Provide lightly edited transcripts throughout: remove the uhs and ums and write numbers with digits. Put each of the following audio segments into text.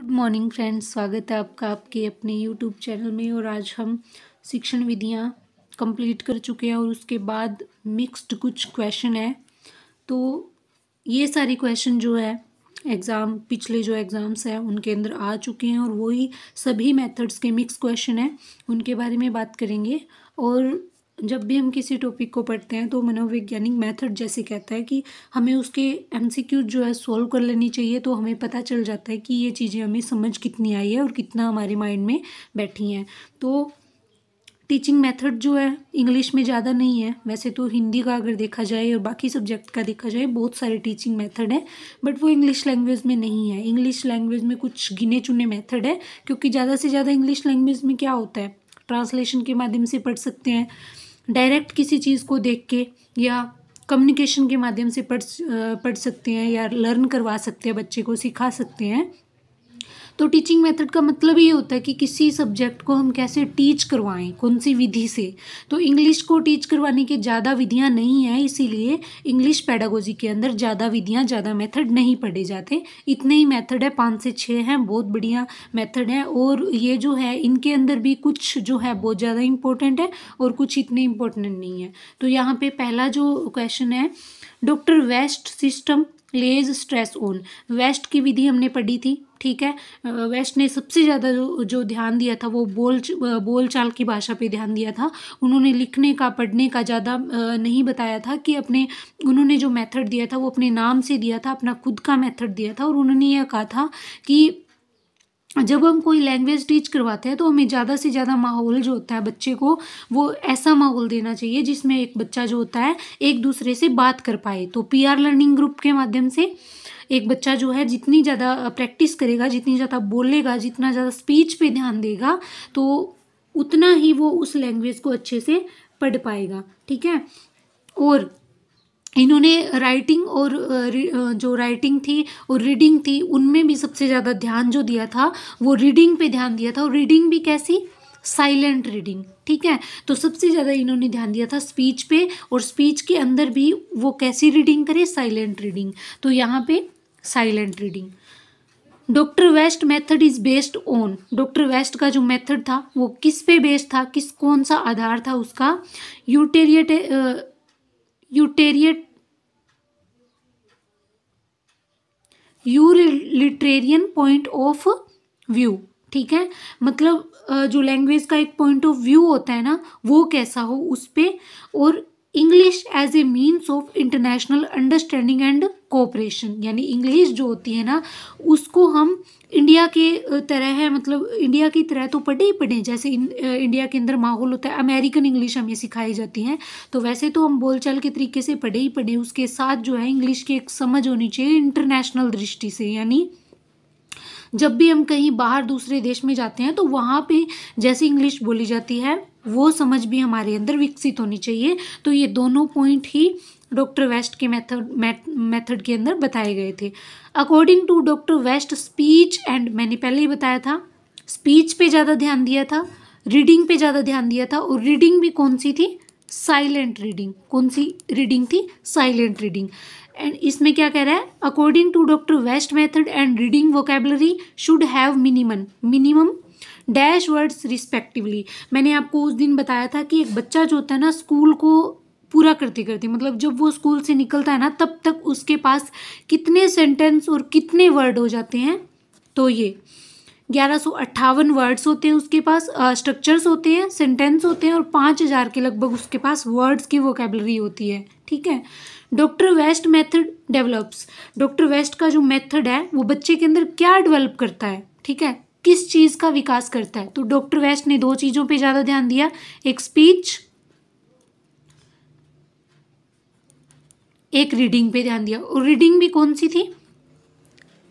Good morning friends, स्वागत है आपका आपके अपने यूट्यूब चैनल में। और आज हम शिक्षण विधियाँ कंप्लीट कर चुके हैं और उसके बाद मिक्स्ड कुछ क्वेश्चन है। तो ये सारे क्वेश्चन जो है पिछले जो एग्ज़ाम्स हैं उनके अंदर आ चुके हैं और वही सभी मेथड्स के मिक्स क्वेश्चन हैं, उनके बारे में बात करेंगे। और जब भी हम किसी टॉपिक को पढ़ते हैं तो मनोवैज्ञानिक मेथड जैसे कहता है कि हमें उसके एमसीक्यू जो है सॉल्व कर लेनी चाहिए, तो हमें पता चल जाता है कि ये चीज़ें हमें समझ कितनी आई है और कितना हमारे माइंड में बैठी हैं। तो टीचिंग मेथड जो है इंग्लिश में ज़्यादा नहीं है, वैसे तो हिंदी का अगर देखा जाए और बाकी सब्जेक्ट का देखा जाए बहुत सारे टीचिंग मेथड है, बट वो इंग्लिश लैंग्वेज में नहीं है। इंग्लिश लैंग्वेज में कुछ गिने चुने मेथड है, क्योंकि ज़्यादा से ज़्यादा इंग्लिश लैंग्वेज में क्या होता है, ट्रांसलेशन के माध्यम से पढ़ सकते हैं, डायरेक्ट किसी चीज़ को देख के या कम्युनिकेशन के माध्यम से पढ़ सकते हैं या लर्न करवा सकते हैं, बच्चे को सिखा सकते हैं। तो टीचिंग मेथड का मतलब ये होता है कि किसी सब्जेक्ट को हम कैसे टीच करवाएं, कौन सी विधि से। तो इंग्लिश को टीच करवाने की ज़्यादा विधियां नहीं हैं, इसीलिए इंग्लिश पेडागोजी के अंदर ज़्यादा विधियां, ज़्यादा मेथड नहीं पढ़े जाते। इतने ही मेथड है, 5 से 6 हैं, बहुत बढ़िया मेथड है। और ये जो है इनके अंदर भी कुछ जो है बहुत ज़्यादा इंपॉर्टेंट है और कुछ इतने इंपॉर्टेंट नहीं है। तो यहाँ पे पहला जो क्वेश्चन है, doctor West system lays stress on. West की विधि हमने पढ़ी थी, ठीक है। वेस्ट ने सबसे ज़्यादा जो ध्यान दिया था वो बोल चाल की भाषा पे ध्यान दिया था। उन्होंने लिखने का, पढ़ने का ज़्यादा नहीं बताया था कि उन्होंने जो मेथड दिया था वो अपने नाम से दिया था, अपना खुद का मेथड दिया था। और उन्होंने यह कहा था कि जब हम कोई लैंग्वेज टीच करवाते हैं तो हमें ज़्यादा से ज़्यादा माहौल जो होता है बच्चे को, वो ऐसा माहौल देना चाहिए जिसमें एक बच्चा जो होता है एक दूसरे से बात कर पाए। तो पीआर लर्निंग ग्रुप के माध्यम से एक बच्चा जो है जितनी ज़्यादा प्रैक्टिस करेगा, जितनी ज़्यादा बोलेगा, जितना ज़्यादा स्पीच पे ध्यान देगा, तो उतना ही वो उस लैंग्वेज को अच्छे से पढ़ पाएगा, ठीक है। और इन्होंने राइटिंग और जो राइटिंग थी और रीडिंग थी उनमें भी सबसे ज़्यादा ध्यान जो दिया था वो रीडिंग पे ध्यान दिया था। और रीडिंग भी कैसी, साइलेंट रीडिंग, ठीक है। तो सबसे ज़्यादा इन्होंने ध्यान दिया था स्पीच पे, और स्पीच के अंदर भी वो कैसी रीडिंग करे, साइलेंट रीडिंग। तो यहाँ पे silent reading. Doctor West method is based on, doctor West का जो मेथड था वो किस पे बेस्ड था, कौन सा आधार था उसका, यूटिलिटेरियन पॉइंट ऑफ व्यू, ठीक है। मतलब जो लैंग्वेज का एक पॉइंट ऑफ व्यू होता है ना, वो कैसा हो उस पे। और English as a means of international understanding and cooperation, यानी इंग्लिश जो होती है ना उसको हम इंडिया के तरह है, मतलब इंडिया की तरह तो पढ़े ही पढ़े, जैसे इंडिया के अंदर माहौल होता है, अमेरिकन इंग्लिश हमें सिखाई जाती है, तो वैसे तो हम बोलचाल के तरीके से पढ़े ही पढ़े, उसके साथ जो है इंग्लिश की एक समझ होनी चाहिए इंटरनेशनल दृष्टि से। यानी जब भी हम कहीं बाहर दूसरे देश में जाते हैं तो वहाँ पे जैसे इंग्लिश बोली जाती है वो समझ भी हमारे अंदर विकसित होनी चाहिए। तो ये दोनों पॉइंट ही डॉक्टर वेस्ट के मेथड के अंदर बताए गए थे। According to doctor West speech and, मैंने पहले ही बताया था, स्पीच पे ज़्यादा ध्यान दिया था, रीडिंग पे ज़्यादा ध्यान दिया था। और रीडिंग भी कौन सी थी, साइलेंट रीडिंग। कौन सी रीडिंग थी, साइलेंट रीडिंग। एंड इसमें क्या कह रहा है, according to doctor West method and reading vocabulary should have minimum dash words respectively. मैंने आपको उस दिन बताया था कि एक बच्चा जो होता है ना स्कूल को पूरा करते करते, मतलब जब वो स्कूल से निकलता है ना तब तक उसके पास कितने सेंटेंस और कितने वर्ड हो जाते हैं, तो ये 1158 वर्ड्स होते हैं उसके पास, स्ट्रक्चर्स होते हैं, सेंटेंस होते हैं, और 5000 के लगभग उसके पास वर्ड्स की वोकेबलरी होती है, ठीक है। Doctor West method develops, doctor West का जो मेथड है वो बच्चे के अंदर क्या डेवलप करता है, ठीक है, किस चीज़ का विकास करता है। तो डॉक्टर वेस्ट ने 2 चीज़ों पे ज़्यादा ध्यान दिया, एक स्पीच, एक रीडिंग पे ध्यान दिया। और रीडिंग भी कौन सी थी,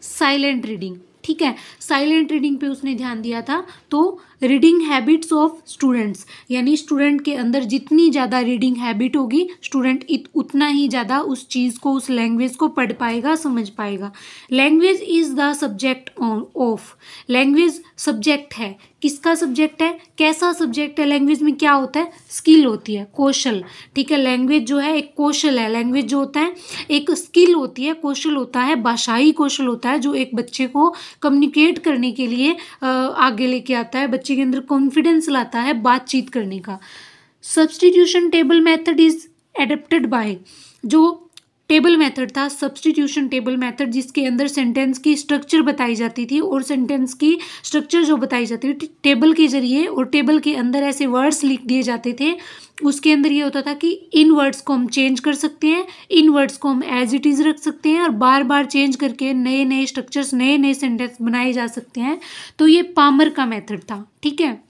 साइलेंट रीडिंग, ठीक है। साइलेंट रीडिंग पे उसने ध्यान दिया था। तो रीडिंग हैबिट्स ऑफ स्टूडेंट्स, यानी स्टूडेंट के अंदर जितनी ज़्यादा रीडिंग हैबिट होगी स्टूडेंट उतना ही ज़्यादा उस चीज़ को, उस लैंग्वेज को पढ़ पाएगा, समझ पाएगा। Language is the subject of, language subject है, किसका सब्जेक्ट है, कैसा सब्जेक्ट है। लैंग्वेज में क्या होता है, स्किल होती है, कौशल, ठीक है। लैंग्वेज जो है एक कौशल है, लैंग्वेज जो होता है एक स्किल होती है, कौशल होता है, भाषाई कौशल होता है, जो एक बच्चे को कम्युनिकेट करने के लिए आगे लेके आता है, बच्चे के अंदर कॉन्फिडेंस लाता है बातचीत करने का। Substitution table method is adapted by, जो टेबल मेथड था सब्स्टिट्यूशन टेबल मेथड, जिसके अंदर सेंटेंस की स्ट्रक्चर बताई जाती थी, और सेंटेंस की स्ट्रक्चर जो बताई जाती थी टेबल के जरिए, और टेबल के अंदर ऐसे वर्ड्स लिख दिए जाते थे। उसके अंदर ये होता था कि इन वर्ड्स को हम चेंज कर सकते हैं, इन वर्ड्स को हम एज इट इज़ रख सकते हैं, और बार बार चेंज करके नए नए स्ट्रक्चर्स, नए नए सेंटेंस बनाए जा सकते हैं। तो ये पामर का मेथड था, ठीक है।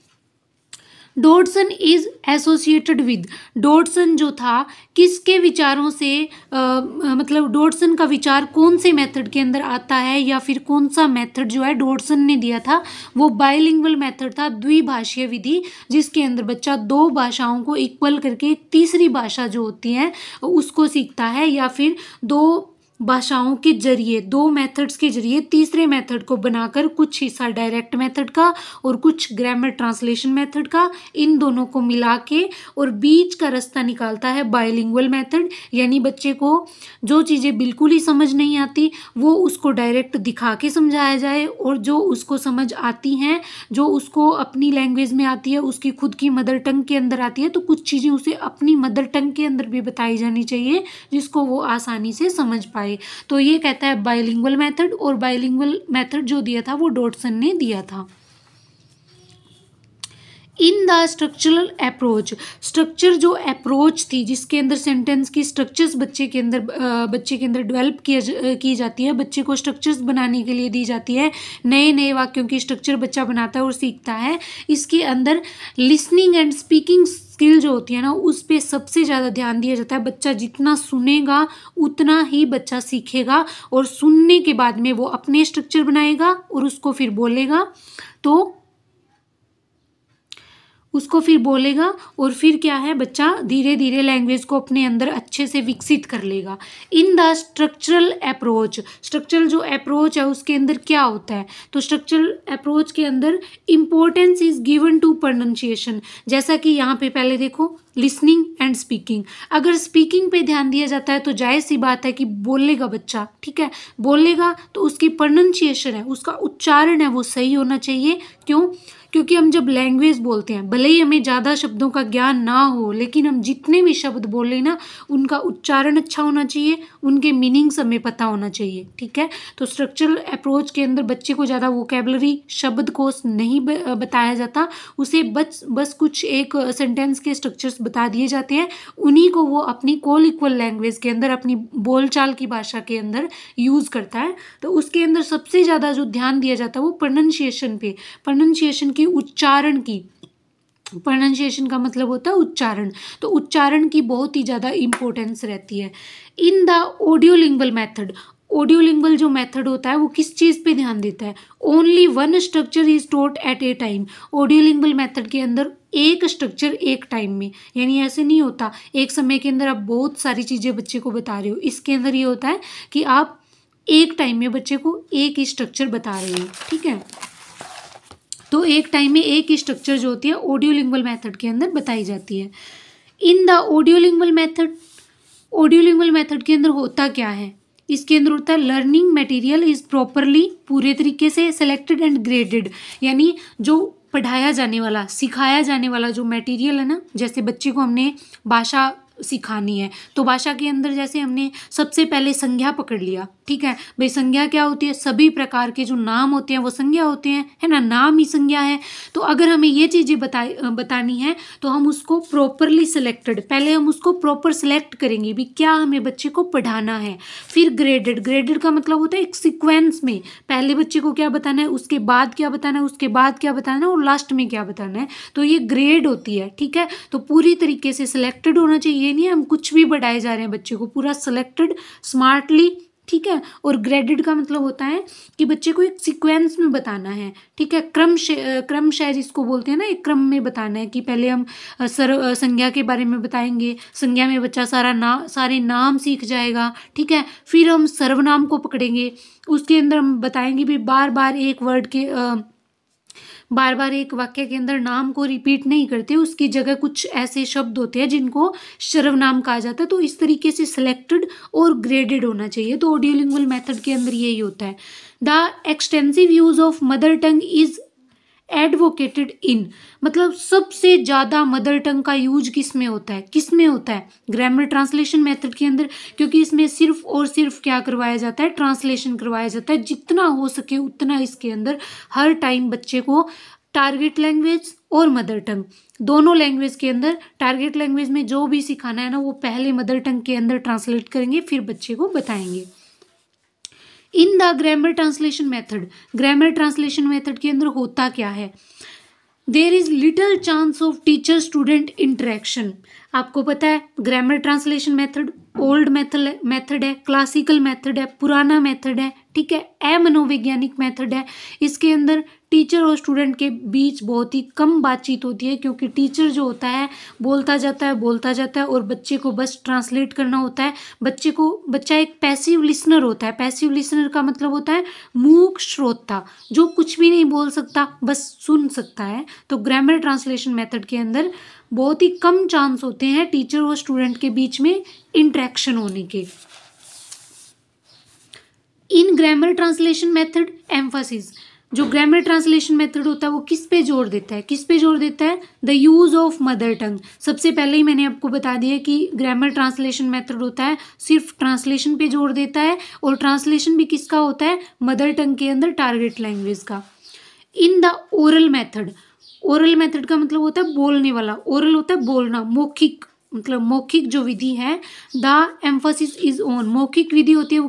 डॉडसन इज एसोसिएटेड विद, डॉडसन जो था किसके विचारों से मतलब डॉडसन का विचार कौन से मेथड के अंदर आता है, या फिर कौन सा मेथड जो है डॉडसन ने दिया था, वो बाइलिंगुअल मेथड था, द्विभाषीय विधि, जिसके अंदर बच्चा दो भाषाओं को इक्वल करके तीसरी भाषा जो होती है उसको सीखता है, या फिर दो भाषाओं के जरिए, दो मेथड्स के जरिए तीसरे मेथड को बनाकर कुछ हिस्सा डायरेक्ट मेथड का और कुछ ग्रामर ट्रांसलेशन मेथड का, इन दोनों को मिला के और बीच का रास्ता निकालता है बाइलिंगुअल मेथड। यानी बच्चे को जो चीज़ें बिल्कुल ही समझ नहीं आती वो उसको डायरेक्ट दिखा के समझाया जाए, और जो उसको समझ आती हैं, जो उसको अपनी लैंग्वेज में आती है, उसकी खुद की मदर टंग के अंदर आती है, तो कुछ चीज़ें उसे अपनी मदर टंग के अंदर भी बताई जानी चाहिए जिसको वो आसानी से समझ पाए। तो ये कहता है बाइलिंगुअल मेथड, और बाइलिंगुअल मेथड जो दिया था वो डॉडसन ने दिया था। In the structural approach, structure जो अप्रोच थी जिसके अंदर सेंटेंस की स्ट्रक्चर्स बच्चे के अंदर डेवलप की जाती है, बच्चे को स्ट्रक्चर्स बनाने के लिए दी जाती है, नए नए वाक्यों की स्ट्रक्चर बच्चा बनाता है और सीखता है। इसके अंदर लिसनिंग एंड स्पीकिंग स्किल जो होती है ना, उस पर सबसे ज़्यादा ध्यान दिया जाता है। बच्चा जितना सुनेगा उतना ही बच्चा सीखेगा, और सुनने के बाद में वो अपने स्ट्रक्चर बनाएगा और उसको फिर बोलेगा, और फिर क्या है, बच्चा धीरे धीरे लैंग्वेज को अपने अंदर अच्छे से विकसित कर लेगा। In the structural approach, structural जो अप्रोच है उसके अंदर क्या होता है, तो स्ट्रक्चरल अप्रोच के अंदर importance is given to pronunciation. जैसा कि यहाँ पे पहले देखो लिसनिंग एंड स्पीकिंग, अगर स्पीकिंग पे ध्यान दिया जाता है तो जायज़ सी बात है कि बोलेगा बच्चा, ठीक है, बोलेगा तो उसकी प्रोनाउंसिएशन है, उसका उच्चारण है वो सही होना चाहिए। क्यों? क्योंकि हम जब लैंग्वेज बोलते हैं, भले ही हमें ज़्यादा शब्दों का ज्ञान ना हो, लेकिन हम जितने भी शब्द बोलें ना उनका उच्चारण अच्छा होना चाहिए, उनके मीनिंग्स हमें पता होना चाहिए, ठीक है। तो स्ट्रक्चरल अप्रोच के अंदर बच्चे को ज़्यादा वोकैबुलरी, शब्दकोश नहीं बताया जाता, उसे बस कुछ एक सेंटेंस के स्ट्रक्चर्स बता दिए जाते हैं, उन्हीं को वो अपनी कोल इक्वल लैंग्वेज के अंदर, अपनी बोलचाल की भाषा के अंदर यूज़ करता है। तो उसके अंदर सबसे ज़्यादा जो ध्यान दिया जाता है वो प्रोनाउंसिएशन पे, प्रोनाउंसिएशन की, उच्चारण की। प्रोनाउंसिएशन का मतलब होता है उच्चारण, तो उच्चारण की बहुत ही ज़्यादा इंपॉर्टेंस रहती है। In the audiolingual method, audiolingual जो मेथड होता है वो किस चीज़ पे ध्यान देता है, only one structure is taught at a time. Audiolingual method के अंदर एक स्ट्रक्चर एक टाइम में, यानी ऐसे नहीं होता एक समय के अंदर आप बहुत सारी चीज़ें बच्चे को बता रहे हो, इसके अंदर ये होता है कि आप एक टाइम में बच्चे को एक ही स्ट्रक्चर बता रहे हो, ठीक है। तो एक टाइम में एक ही स्ट्रक्चर जो होती है ऑडियोलिंगुअल मेथड के अंदर बताई जाती है। In the audiolingual method, audiolingual method के अंदर होता क्या है, इसके अंदर होता है लर्निंग मटेरियल इज प्रॉपरली, पूरे तरीके से सिलेक्टेड एंड ग्रेडेड, यानी जो पढ़ाया जाने वाला, सिखाया जाने वाला जो मटेरियल है ना, जैसे बच्चे को हमने भाषा सिखानी है तो भाषा के अंदर जैसे हमने सबसे पहले संज्ञा पकड़ लिया, ठीक है भाई, संज्ञा क्या होती है, सभी प्रकार के जो नाम होते हैं वो संज्ञा होते हैं, है ना, नाम ही संज्ञा है। तो अगर हमें ये चीज़ें बतानी है तो हम उसको प्रॉपरली सिलेक्टेड, पहले हम उसको प्रॉपर सिलेक्ट करेंगे भी क्या हमें बच्चे को पढ़ाना है। फिर ग्रेडेड, ग्रेडेड का मतलब होता है एक सीक्वेंस में, पहले बच्चे को क्या बताना है, उसके बाद क्या बताना है, उसके बाद क्या बताना है और लास्ट में क्या बताना है, तो ये ग्रेड होती है, ठीक है। तो पूरी तरीके से सिलेक्टेड होना चाहिए, ये नहीं हम कुछ भी बढ़ाए जा रहे हैं बच्चे को, पूरा सिलेक्टेड स्मार्टली, ठीक है। और ग्रेडेड का मतलब होता है कि बच्चे को एक सीक्वेंस में बताना है, ठीक है, क्रमशः जिसको बोलते हैं ना, एक क्रम में बताना है कि पहले हम संज्ञा के बारे में बताएंगे, संज्ञा में बच्चा सारे नाम सीख जाएगा, ठीक है। फिर हम सर्वनाम को पकड़ेंगे, उसके अंदर हम बताएंगे भी बार बार एक वर्ड के बार बार एक वाक्य के अंदर नाम को रिपीट नहीं करते, उसकी जगह कुछ ऐसे शब्द होते हैं जिनको सर्वनाम कहा जाता है। तो इस तरीके से सिलेक्टेड और ग्रेडेड होना चाहिए। तो ऑडियोलिंगुअल मेथड के अंदर यही होता है। The extensive use of mother tongue is advocated in, मतलब सबसे ज़्यादा मदर टंग का यूज किस में होता है, किस में होता है, ग्रामर ट्रांसलेशन मेथड के अंदर, क्योंकि इसमें सिर्फ और सिर्फ क्या करवाया जाता है, ट्रांसलेशन करवाया जाता है। जितना हो सके उतना इसके अंदर हर टाइम बच्चे को टारगेट लैंग्वेज और मदर टंग दोनों लैंग्वेज के अंदर, टारगेट लैंग्वेज में जो भी सिखाना है ना वो पहले मदर टंग के अंदर ट्रांसलेट करेंगे, फिर बच्चे को बताएंगे। In the grammar translation method, grammar translation method के अंदर होता क्या है, there is little chance of teacher student interaction. आपको पता है grammar translation method old method है, क्लासिकल मेथड है, पुराना मेथड है, ठीक है, अमनोवैज्ञानिक मेथड है। इसके अंदर टीचर और स्टूडेंट के बीच बहुत ही कम बातचीत होती है, क्योंकि टीचर जो होता है बोलता जाता है और बच्चे को बस ट्रांसलेट करना होता है। बच्चा एक पैसिव लिसनर होता है। पैसिव लिसनर का मतलब होता है मूक श्रोता, जो कुछ भी नहीं बोल सकता, बस सुन सकता है। तो ग्रामर ट्रांसलेशन मेथड के अंदर बहुत ही कम चांस होते हैं टीचर और स्टूडेंट के बीच में इंटरेक्शन होने के। इन ग्रामर ट्रांसलेशन मेथड एम्फासिस, जो ग्रामर ट्रांसलेशन मेथड होता है वो किस पे जोर देता है, किस पे जोर देता है, द यूज ऑफ मदर टंग। सबसे पहले ही मैंने आपको बता दिया कि ग्रामर ट्रांसलेशन मेथड होता है सिर्फ ट्रांसलेशन पे जोर देता है, और ट्रांसलेशन भी किसका होता है, मदर टंग के अंदर टारगेट लैंग्वेज का। In the oral method, oral method का मतलब होता है बोलने वाला, ओरल होता है बोलना, मौखिक मतलब मौखिक जो विधि है, द एम्फासिस इज ऑन, मौखिक विधि होती है वो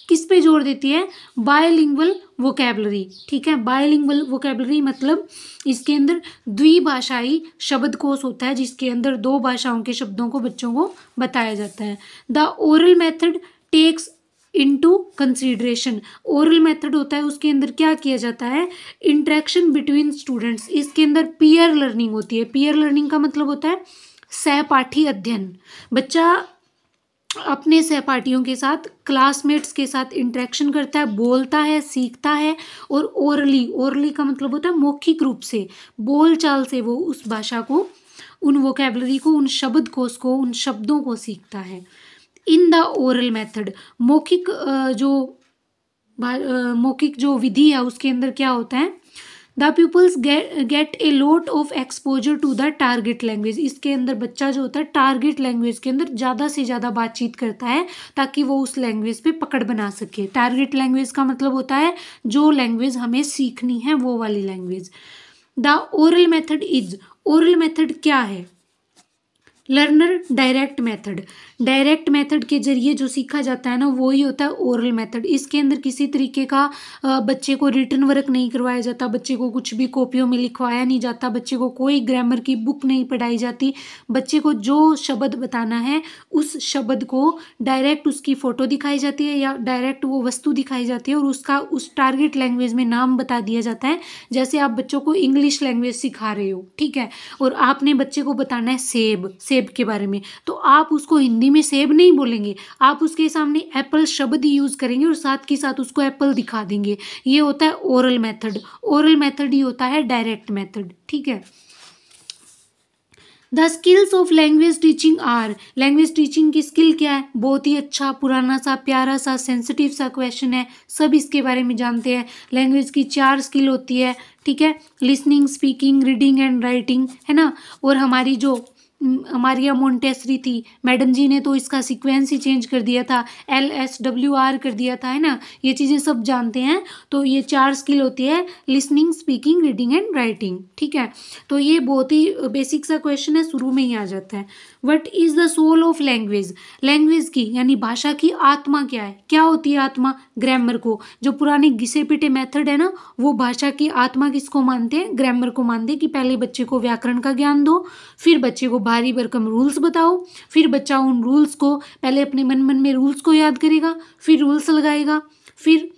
किस पे जोर देती है, बायलिंगुअल वोकैबुलरी, ठीक है। बायलिंगुअल वोकैबुलरी मतलब इसके अंदर द्विभाषाई शब्दकोश होता है, जिसके अंदर दो भाषाओं के शब्दों को बच्चों को बताया जाता है। The oral method takes into consideration, oral method होता है उसके अंदर क्या किया जाता है, इंटरेक्शन बिटवीन स्टूडेंट्स, इसके अंदर पीयर लर्निंग होती है। पीयर लर्निंग का मतलब होता है सहपाठी अध्ययन। बच्चा अपने सहपाठियों के साथ, क्लासमेट्स के साथ इंटरेक्शन करता है, बोलता है, सीखता है, और ओरली का मतलब होता है मौखिक रूप से, बोल चाल से वो उस भाषा को, उन वोकैबुलरी को, उन शब्दकोश को, उन शब्दों को सीखता है। इन द ओरल मेथड, मौखिक जो विधि है उसके अंदर क्या होता है, the peoples get a lot of exposure to the target language, इसके अंदर बच्चा जो होता है टारगेट लैंग्वेज के अंदर ज़्यादा से ज़्यादा बातचीत करता है ताकि वो उस लैंग्वेज पे पकड़ बना सके। टारगेट लैंग्वेज का मतलब होता है जो लैंग्वेज हमें सीखनी है वो वाली language. The oral method is, oral method क्या है, learner direct method, direct method के जरिए जो सीखा जाता है ना वही होता है ओरल मेथड। इसके अंदर किसी तरीके का बच्चे को रिटन वर्क नहीं करवाया जाता, बच्चे को कुछ भी कॉपियों में लिखवाया नहीं जाता, बच्चे को कोई ग्रामर की बुक नहीं पढ़ाई जाती। बच्चे को जो शब्द बताना है उस शब्द को डायरेक्ट उसकी फ़ोटो दिखाई जाती है या डायरेक्ट वो वस्तु दिखाई जाती है और उसका उस टारगेट लैंग्वेज में नाम बता दिया जाता है। जैसे आप बच्चों को इंग्लिश लैंग्वेज सिखा रहे हो, ठीक है, और आपने बच्चे को बताना है सेब के बारे में, तो आप उसको हिंदी में सेब नहीं बोलेंगे, आप उसके सामने एप्पल शब्द यूज करेंगे और साथ के साथ उसको एप्पल दिखा देंगे। ये होता है ओरल मेथड। ओरल मेथड ही होता है डायरेक्ट मेथड, ठीक है। The skills of language teaching are, language teaching की स्किल क्या है, बहुत ही अच्छा पुराना सा प्यारा सा सेंसिटिव सा क्वेश्चन है, सब इसके बारे में जानते हैं। लैंग्वेज की 4 स्किल होती है, ठीक है, listening, speaking, reading and writing, है ना। और हमारी जो मारिया मोंटेसरी थी मैडम जी ने तो इसका सीक्वेंस ही चेंज कर दिया था, LSWR कर दिया था, है ना। ये चीज़ें सब जानते हैं। तो ये 4 स्किल होती है, listening, speaking, reading and writing, ठीक है। तो ये बहुत ही बेसिक सा क्वेश्चन है, शुरू में ही आ जाता है। What is the soul of language, language की यानी भाषा की आत्मा क्या है, क्या होती है आत्मा, ग्रामर को। जो पुराने घिसे पिटे मेथड है ना वो भाषा की आत्मा किसको मानते हैं, ग्रामर को मानते हैं कि पहले बच्चे को व्याकरण का ज्ञान दो, फिर बच्चे को भारी भरकम रूल्स बताओ, फिर बच्चा उन रूल्स को पहले अपने मन में रूल्स को याद करेगा, फिर रूल्स लगाएगा, फिर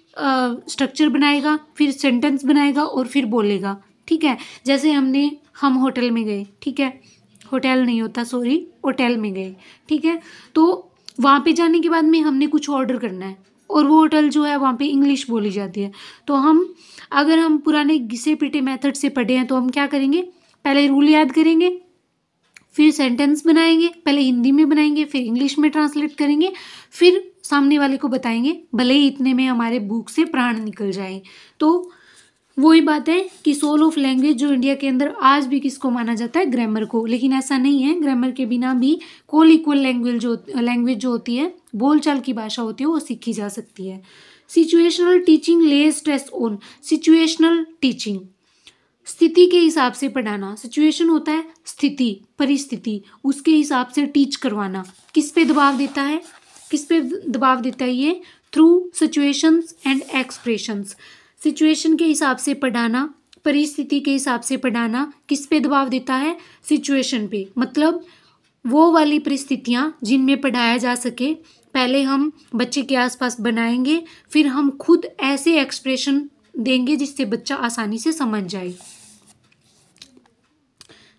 स्ट्रक्चर बनाएगा, फिर सेंटेंस बनाएगा और फिर बोलेगा, ठीक है। जैसे हम होटल में गए, ठीक है, होटल नहीं होता सॉरी, होटल में गए, ठीक है, तो वहाँ पे जाने के बाद में हमने कुछ ऑर्डर करना है, और वो होटल जो है वहाँ पे इंग्लिश बोली जाती है। तो अगर हम पुराने घिसे पिटे मेथड से पढ़े हैं तो हम क्या करेंगे, पहले रूल याद करेंगे, फिर सेंटेंस बनाएंगे, पहले हिंदी में बनाएंगे, फिर इंग्लिश में ट्रांसलेट करेंगे, फिर सामने वाले को बताएंगे, भले ही इतने में हमारे बुक से प्राण निकल जाए। तो वही बात है कि सोल ऑफ लैंग्वेज जो इंडिया के अंदर आज भी किसको माना जाता है, ग्रामर को। लेकिन ऐसा नहीं है, ग्रामर के बिना भी कोल इक्वल लैंग्वेज जो होती है, बोलचाल की भाषा होती है, वो सीखी जा सकती है। Situational teaching lays stress on situational teaching, स्थिति के हिसाब से पढ़ाना। सिचुएशन होता है स्थिति, परिस्थिति, उसके हिसाब से टीच करवाना। किस पे दबाव देता है, किस पे दबाव देता है ये, through situations and expressions. Situation के हिसाब से पढ़ाना, परिस्थिति के हिसाब से पढ़ाना, किस पे दबाव देता है, सिचुएशन पे। मतलब वो वाली परिस्थितियाँ जिनमें पढ़ाया जा सके, पहले हम बच्चे के आसपास बनाएंगे, फिर हम खुद ऐसे एक्सप्रेशन देंगे जिससे बच्चा आसानी से समझ जाए।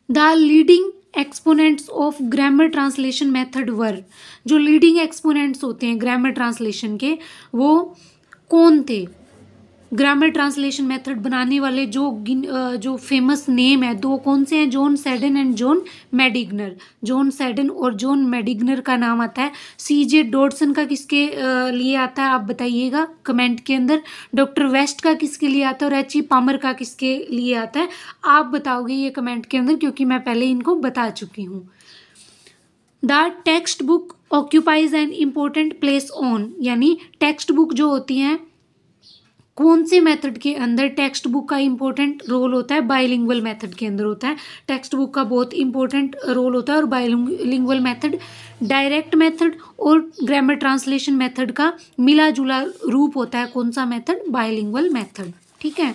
The leading exponents of grammar translation method were, जो लीडिंग एक्सपोनेंट्स होते हैं ग्रामर ट्रांसलेशन के, वो कौन थे। ग्रामर ट्रांसलेशन मेथड बनाने वाले जो फेमस नेम है, दो कौन से हैं, John Seidon and John Meidinger. John Seidon और जॉन मेडिगनर का नाम आता है। सीजे डॉडसन का किसके लिए आता है आप बताइएगा कमेंट के अंदर। डॉक्टर वेस्ट का किसके लिए आता है और एच.ई. पामर का किसके लिए आता है, आप बताओगे ये कमेंट के अंदर, क्योंकि मैं पहले इनको बता चुकी हूँ। The text book occupies an important place on, यानी टेक्स्ट बुक जो होती हैं, कौन से मेथड के अंदर टेक्स्ट बुक का इंपॉर्टेंट रोल होता है, बाइलिंगुअल मेथड के अंदर होता है। टेक्स्ट बुक का बहुत इंपॉर्टेंट रोल होता है। और बाइलिंगुअल मेथड डायरेक्ट मेथड और ग्रामर ट्रांसलेशन मेथड का मिला जुला रूप होता है। कौन सा मेथड, बाइलिंगुअल मेथड। ठीक है।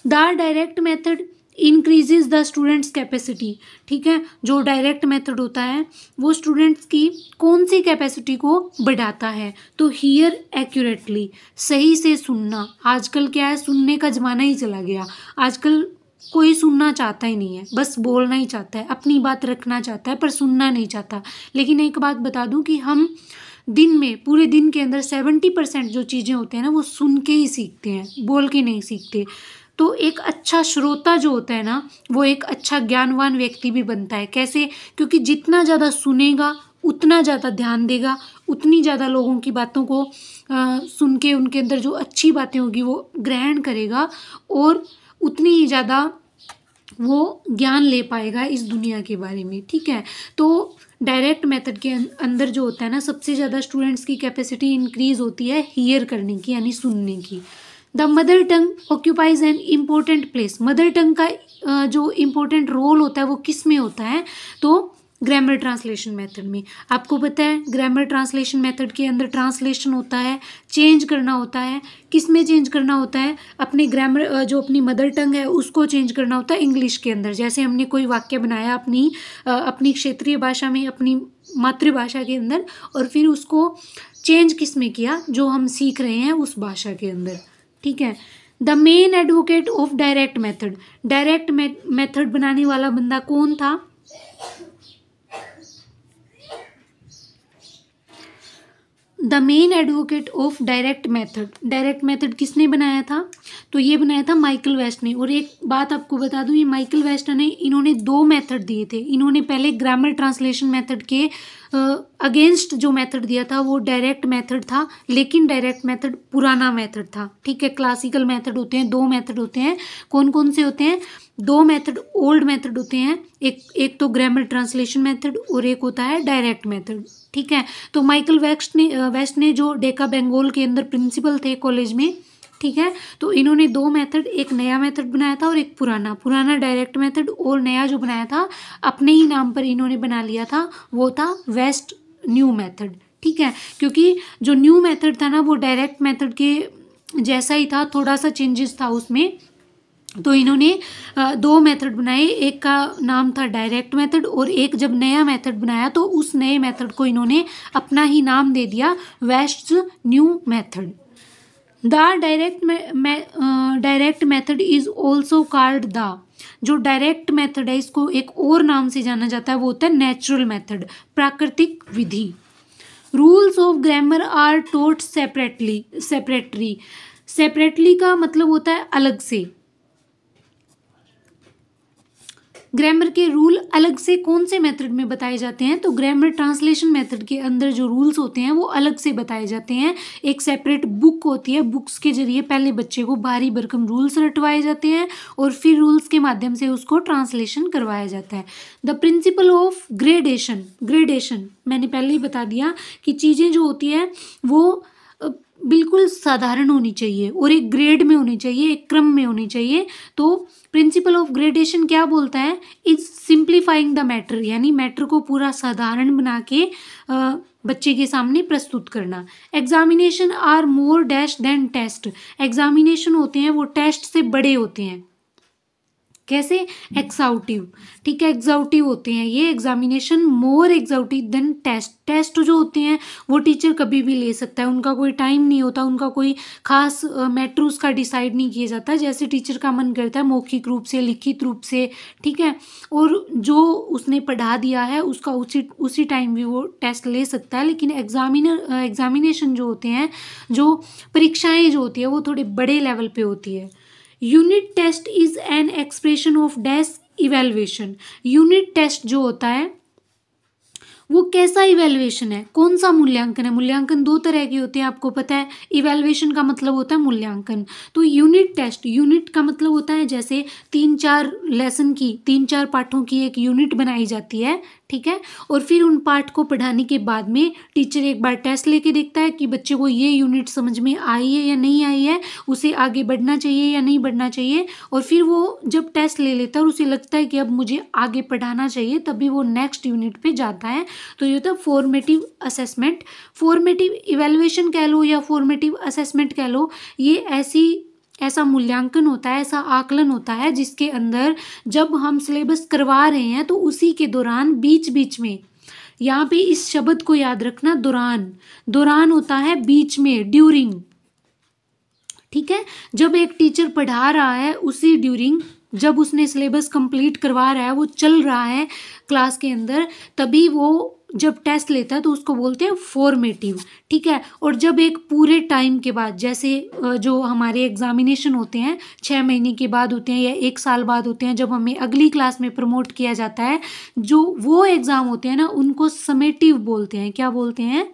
The direct method increases the students capacity. ठीक है, जो डायरेक्ट मेथड होता है वो स्टूडेंट्स की कौन सी कैपेसिटी को बढ़ाता है, तो हियर एक्यूरेटली, सही से सुनना। आजकल क्या है, सुनने का ज़माना ही चला गया। आजकल कोई सुनना चाहता ही नहीं है, बस बोलना ही चाहता है, अपनी बात रखना चाहता है, पर सुनना नहीं चाहता। लेकिन एक बात बता दूं कि हम दिन में, पूरे दिन के अंदर 70% जो चीज़ें होते हैं ना, वो सुन के ही सीखते हैं, बोल के नहीं सीखते। तो एक अच्छा श्रोता जो होता है ना, वो एक अच्छा ज्ञानवान व्यक्ति भी बनता है। कैसे, क्योंकि जितना ज़्यादा सुनेगा उतना ज़्यादा ध्यान देगा, उतनी ज़्यादा लोगों की बातों को सुन के उनके अंदर जो अच्छी बातें होगी वो ग्रहण करेगा, और उतनी ही ज़्यादा वो ज्ञान ले पाएगा इस दुनिया के बारे में। ठीक है, तो डायरेक्ट मेथड के अंदर जो होता है ना, सबसे ज़्यादा स्टूडेंट्स की कैपेसिटी इंक्रीज होती है हियर करने की, यानी सुनने की। The mother tongue occupies an important place. Mother tongue का जो इम्पोर्टेंट रोल होता है वो किस में होता है, तो ग्रामर ट्रांसलेशन मेथड में। आपको पता है ग्रामर ट्रांसलेशन मेथड के अंदर ट्रांसलेशन होता है, चेंज करना होता है। किस में चेंज करना होता है, अपनी ग्रामर जो अपनी मदर टंग है उसको चेंज करना होता है इंग्लिश के अंदर। जैसे हमने कोई वाक्य बनाया अपनी क्षेत्रीय भाषा में, अपनी मातृभाषा के अंदर, और फिर उसको चेंज किस में किया, जो हम सीख रहे हैं उस भाषा के अंदर। ठीक है। The main advocate of direct method, direct method बनाने वाला बंदा कौन था, the main advocate of direct method. Direct method किसने बनाया था, तो ये बनाया था माइकल वेस्ट ने। और एक बात आपको बता दूं, ये माइकल वेस्ट ने, इन्होंने दो मेथड दिए थे। इन्होंने पहले ग्रामर ट्रांसलेशन मेथड के अगेंस्ट जो मेथड दिया था वो डायरेक्ट मेथड था, लेकिन डायरेक्ट मेथड पुराना मेथड था। ठीक है, क्लासिकल मेथड होते हैं, दो मेथड होते हैं। कौन कौन से होते हैं, दो मेथड ओल्ड मेथड होते हैं, एक तो ग्रामर ट्रांसलेशन मेथड और एक होता है डायरेक्ट मेथड। ठीक है, तो माइकल वेस्ट ने जो डेका बंगाल के अंदर प्रिंसिपल थे कॉलेज में, ठीक है, तो इन्होंने दो मेथड, एक नया मेथड बनाया था और एक पुराना डायरेक्ट मेथड, और नया जो बनाया था अपने ही नाम पर इन्होंने बना लिया था, वो था वेस्ट न्यू मेथड। ठीक है, क्योंकि जो न्यू मेथड था ना वो डायरेक्ट मेथड के जैसा ही था, थोड़ा सा चेंजेस था उसमें। तो इन्होंने दो मेथड बनाए, एक का नाम था डायरेक्ट मेथड, और एक जब नया मेथड बनाया तो उस नए मेथड को इन्होंने अपना ही नाम दे दिया, West new method. The direct method is also called the, जो डायरेक्ट मेथड है इसको एक और नाम से जाना जाता है, वो होता है नेचुरल मेथड, प्राकृतिक विधि। Rules of grammar are taught separately का मतलब होता है अलग से। ग्रामर के रूल अलग से कौन से मेथड में बताए जाते हैं, तो ग्रामर ट्रांसलेशन मेथड के अंदर जो रूल्स होते हैं वो अलग से बताए जाते हैं। एक सेपरेट बुक होती है, बुक्स के जरिए पहले बच्चे को भारी भरकम रूल्स रटवाए जाते हैं और फिर रूल्स के माध्यम से उसको ट्रांसलेशन करवाया जाता है। द प्रिंसिपल ऑफ ग्रेडेशन मैंने पहले ही बता दिया कि चीज़ें जो होती है वो बिल्कुल साधारण होनी चाहिए और एक ग्रेड में होनी चाहिए, एक क्रम में होनी चाहिए। तो प्रिंसिपल ऑफ ग्रेडेशन क्या बोलता है, इज सिंप्लीफाइंग द मैटर, यानी मैटर को पूरा साधारण बना के बच्चे के सामने प्रस्तुत करना। Examination are more dash than test, examination होते हैं वो टेस्ट से बड़े होते हैं। कैसे, एक्साउटिव, ठीक है, एग्जाउटिव होते हैं ये एग्जामिनेशन, मोर एग्जाउटिव देन टेस्ट जो होते हैं वो टीचर कभी भी ले सकता है, उनका कोई टाइम नहीं होता, उनका कोई खास मैटर उसका डिसाइड नहीं किया जाता, जैसे टीचर का मन करता है मौखिक रूप से, लिखित रूप से, ठीक है, और जो उसने पढ़ा दिया है उसका उसी टाइम भी वो टेस्ट ले सकता है। लेकिन एग्जामिनेशन जो होते हैं, जो परीक्षाएं जो होती है वो थोड़े बड़े लेवल पे होती है। Unit test is an expression of dash evaluation, unit test जो होता है वो कैसा इवेल्युएशन है, कौन सा मूल्यांकन है। मूल्यांकन दो तरह के होते हैं, आपको पता है। इवेल्युएशन का मतलब होता है मूल्यांकन, तो यूनिट टेस्ट, यूनिट का मतलब होता है जैसे 3-4 लेसन की, 3-4 पाठों की एक यूनिट बनाई जाती है, ठीक है, और फिर उन पाठ को पढ़ाने के बाद में टीचर एक बार टेस्ट लेके देखता है कि बच्चे को ये यूनिट समझ में आई है या नहीं आई है, उसे आगे बढ़ना चाहिए या नहीं बढ़ना चाहिए, और फिर वो जब टेस्ट ले लेता है और उसे लगता है कि अब मुझे आगे पढ़ाना चाहिए, तभी वो नेक्स्ट यूनिट पे जाता है। तो ये होता है फॉर्मेटिव असेसमेंट। फॉर्मेटिव इवेल्युएशन कह लो या फॉर्मेटिव असेसमेंट कह लो, ये ऐसा मूल्यांकन होता है, ऐसा आकलन होता है जिसके अंदर जब हम सिलेबस करवा रहे हैं तो उसी के दौरान बीच बीच में, यहाँ पे इस शब्द को याद रखना, दौरान होता है बीच में, ड्यूरिंग, ठीक है, जब एक टीचर पढ़ा रहा है उसी ड्यूरिंग, जब उसने सिलेबस कंप्लीट करवा रहा है, वो चल रहा है क्लास के अंदर, तभी वो जब टेस्ट लेता है तो उसको बोलते हैं फॉर्मेटिव, ठीक है। और जब एक पूरे टाइम के बाद, जैसे जो हमारे एग्जामिनेशन होते हैं 6 महीने के बाद होते हैं या 1 साल बाद होते हैं, जब हमें अगली क्लास में प्रमोट किया जाता है, जो वो एग्ज़ाम होते हैं ना उनको समेटिव बोलते हैं। क्या बोलते हैं,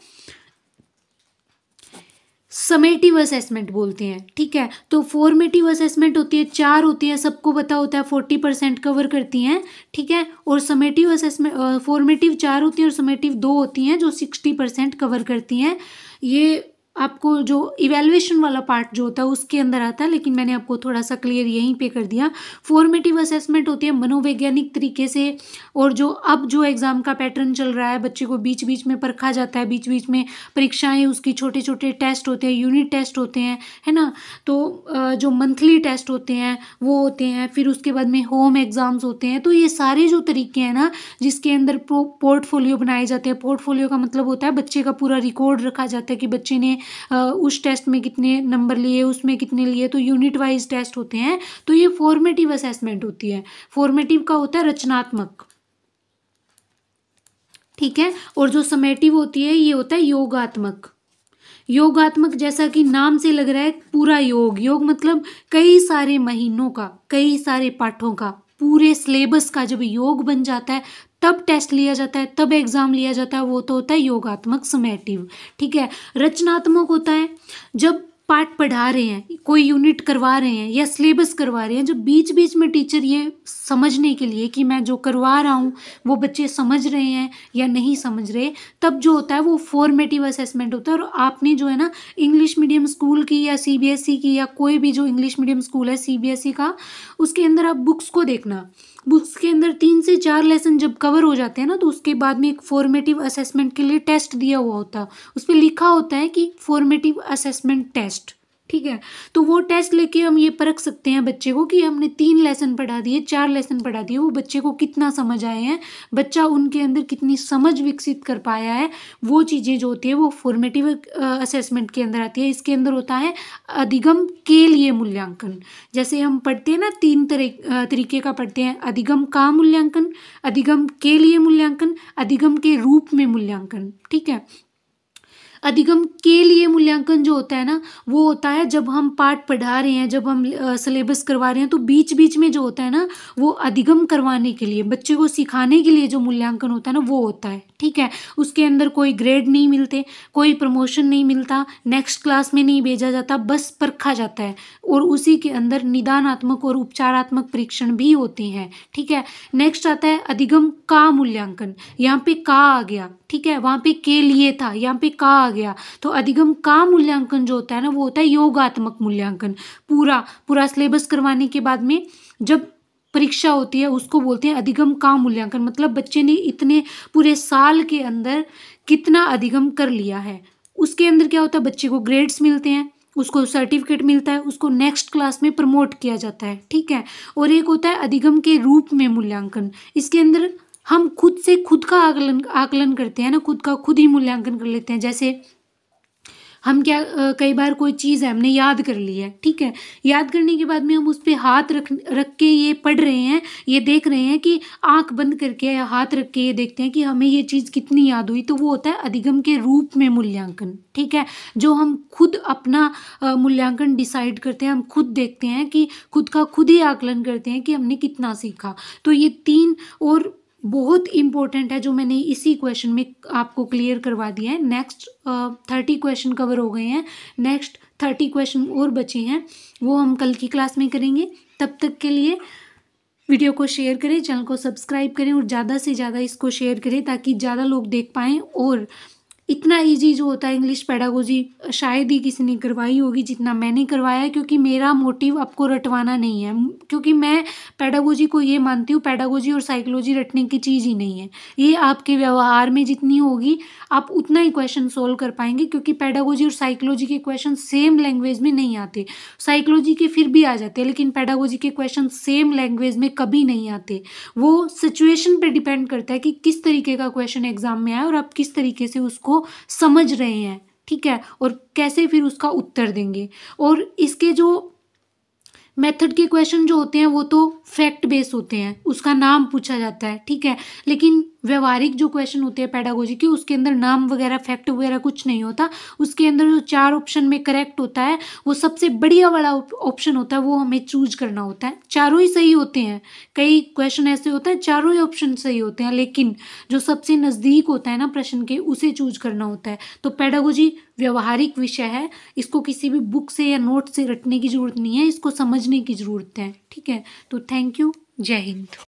समेटिव असेसमेंट बोलते हैं, ठीक है। तो फॉर्मेटिव असेसमेंट होती है, 4 होती है, सबको पता होता है 40% कवर करती हैं, ठीक है, और समेटिव असेसमेंट, फॉर्मेटिव 4 होती हैं और समेटिव 2 होती हैं जो 60% कवर करती हैं। ये आपको जो इवैल्यूएशन वाला पार्ट जो होता है उसके अंदर आता है, लेकिन मैंने आपको थोड़ा सा क्लियर यहीं पे कर दिया। फॉर्मेटिव असेसमेंट होती है मनोवैज्ञानिक तरीके से, और जो अब जो एग्ज़ाम का पैटर्न चल रहा है, बच्चे को बीच बीच में परखा जाता है, बीच बीच में परीक्षाएं, उसकी छोटे छोटे टेस्ट होते हैं, यूनिट टेस्ट होते हैं, है ना। तो जो मंथली टेस्ट होते हैं वो होते हैं, फिर उसके बाद में होम एग्ज़ाम्स होते हैं। तो ये सारे जो तरीके हैं ना, जिसके अंदर पोर्टफोलियो बनाए जाते हैं, पोर्टफोलियो का मतलब होता है बच्चे का पूरा रिकॉर्ड रखा जाता है कि बच्चे ने उस टेस्ट में कितने नंबर लिए, उसमें कितने लिए, तो यूनिट वाइज टेस्ट होते हैं। तो ये फॉर्मेटिव असेसमेंट होती है। फॉर्मेटिव का होता है रचनात्मक, ठीक है, और जो समेटिव होती है ये होता है योगात्मक। योगात्मक जैसा कि नाम से लग रहा है, पूरा योग मतलब कई सारे महीनों का, कई सारे पाठों का, पूरे सिलेबस का जब योग बन जाता है तब टेस्ट लिया जाता है, तब एग्जाम लिया जाता है, वो तो होता है योगात्मक, समेटिव, ठीक है। रचनात्मक होता है जब पाठ पढ़ा रहे हैं, कोई यूनिट करवा रहे हैं या सिलेबस करवा रहे हैं, जब बीच बीच में टीचर ये समझने के लिए कि मैं जो करवा रहा हूँ वो बच्चे समझ रहे हैं या नहीं समझ रहे, तब जो होता है वो फॉर्मेटिव असेसमेंट होता है। और आपने जो है ना इंग्लिश मीडियम स्कूल की या सीबीएसई की, या कोई भी जो इंग्लिश मीडियम स्कूल है सीबीएसई का, उसके अंदर आप बुक्स को देखना, बुक्स के अंदर 3 से 4 लेसन जब कवर हो जाते हैं ना, तो उसके बाद में एक फॉर्मेटिव असेसमेंट के लिए टेस्ट दिया हुआ होता है, उस पर लिखा होता है कि फॉर्मेटिव असेसमेंट टेस्ट, ठीक है। तो वो टेस्ट लेके हम ये परख सकते हैं बच्चे को कि हमने 3 लेसन पढ़ा दिए, 4 लेसन पढ़ा दिए, वो बच्चे को कितना समझ आए हैं, बच्चा उनके अंदर कितनी समझ विकसित कर पाया है। वो चीज़ें जो होती है वो फॉर्मेटिव असेसमेंट के अंदर आती है। इसके अंदर होता है अधिगम के लिए मूल्यांकन। जैसे हम पढ़ते हैं ना, 3 तरीके का पढ़ते हैं, अधिगम का मूल्यांकन, अधिगम के लिए मूल्यांकन, अधिगम के रूप में मूल्यांकन, ठीक है। अधिगम के लिए मूल्यांकन जो होता है ना, वो होता है जब हम पाठ पढ़ा रहे हैं, जब हम सिलेबस करवा रहे हैं, तो बीच बीच में जो होता है ना, वो अधिगम करवाने के लिए, बच्चे को सिखाने के लिए जो मूल्यांकन होता है ना, वो होता है। ठीक है, उसके अंदर कोई ग्रेड नहीं मिलते, कोई प्रमोशन नहीं मिलता, नेक्स्ट क्लास में नहीं भेजा जाता, बस परखा जाता है। और उसी के अंदर निदानात्मक और उपचारात्मक परीक्षण भी होते हैं। ठीक है, नेक्स्ट आता है अधिगम का मूल्यांकन। यहाँ पे का आ गया, ठीक है, वहाँ पे के लिए था, यहाँ पे का आ गया। तो अधिगम का मूल्यांकन जो होता है ना, वो होता है योगात्मक मूल्यांकन। पूरा पूरा सिलेबस करवाने के बाद में जब परीक्षा होती है, उसको बोलते हैं अधिगम का मूल्यांकन। मतलब बच्चे ने इतने पूरे साल के अंदर कितना अधिगम कर लिया है। उसके अंदर क्या होता है, बच्चे को ग्रेड्स मिलते हैं, उसको सर्टिफिकेट मिलता है, उसको नेक्स्ट क्लास में प्रमोट किया जाता है। ठीक है, और एक होता है अधिगम के रूप में मूल्यांकन। इसके अंदर हम खुद से खुद का आकलन करते हैं ना, खुद का खुद ही मूल्यांकन कर लेते हैं। जैसे हम क्या कई बार कोई चीज़ है हमने याद कर ली है, ठीक है, याद करने के बाद में हम उस पर हाथ रख के ये पढ़ रहे हैं, ये देख रहे हैं कि आंख बंद करके या हाथ रख के ये देखते हैं कि हमें ये चीज़ कितनी याद हुई। तो वो होता है अधिगम के रूप में मूल्यांकन। ठीक है, जो हम खुद अपना मूल्यांकन डिसाइड करते हैं, हम खुद देखते हैं कि खुद का खुद ही आकलन करते हैं कि हमने कितना सीखा। तो ये 3 और बहुत इम्पोर्टेंट है जो मैंने इसी क्वेश्चन में आपको क्लियर करवा दिया है। नेक्स्ट 30 क्वेश्चन कवर हो गए हैं, नेक्स्ट 30 क्वेश्चन और बचे हैं, वो हम कल की क्लास में करेंगे। तब तक के लिए वीडियो को शेयर करें, चैनल को सब्सक्राइब करें और ज़्यादा से ज़्यादा इसको शेयर करें ताकि ज़्यादा लोग देख पाएँ। और इतना इजी जो होता है इंग्लिश पेडागोजी शायद ही किसी ने करवाई होगी जितना मैंने करवाया है, क्योंकि मेरा मोटिव आपको रटवाना नहीं है। क्योंकि मैं पेडागोजी को ये मानती हूँ, पेडागोजी और साइकोलॉजी रटने की चीज़ ही नहीं है। ये आपके व्यवहार में जितनी होगी आप उतना ही क्वेश्चन सोल्व कर पाएंगे, क्योंकि पेडागोजी और साइकोलॉजी के क्वेश्चन सेम लैंग्वेज में नहीं आते। साइकोलॉजी के फिर भी आ जाते हैं, लेकिन पेडागोजी के क्वेश्चन सेम लैंग्वेज में कभी नहीं आते। वो सिचुएशन पे डिपेंड करता है कि किस तरीके का क्वेश्चन एग्जाम में आया और आप किस तरीके से उसको समझ रहे हैं। ठीक है, और कैसे फिर उसका उत्तर देंगे। और इसके जो मेथड के क्वेश्चन जो होते हैं वो तो फैक्ट बेस होते हैं, उसका नाम पूछा जाता है। ठीक है, लेकिन व्यवहारिक जो क्वेश्चन होते हैं पेडागोजी के, उसके अंदर नाम वगैरह फैक्ट वगैरह कुछ नहीं होता। उसके अंदर जो 4 ऑप्शन में करेक्ट होता है, वो सबसे बढ़िया वाला ऑप्शन होता है, वो हमें चूज करना होता है। चारों ही सही होते हैं, कई क्वेश्चन ऐसे होते हैं चारों ही ऑप्शन सही होते हैं, लेकिन जो सबसे नज़दीक होता है ना प्रश्न के, उसे चूज करना होता है। तो पेडागोजी व्यवहारिक विषय है, इसको किसी भी बुक से या नोट से रटने की जरूरत नहीं है, इसको समझने की जरूरत है। ठीक है, तो थैंक यू, जय हिंद।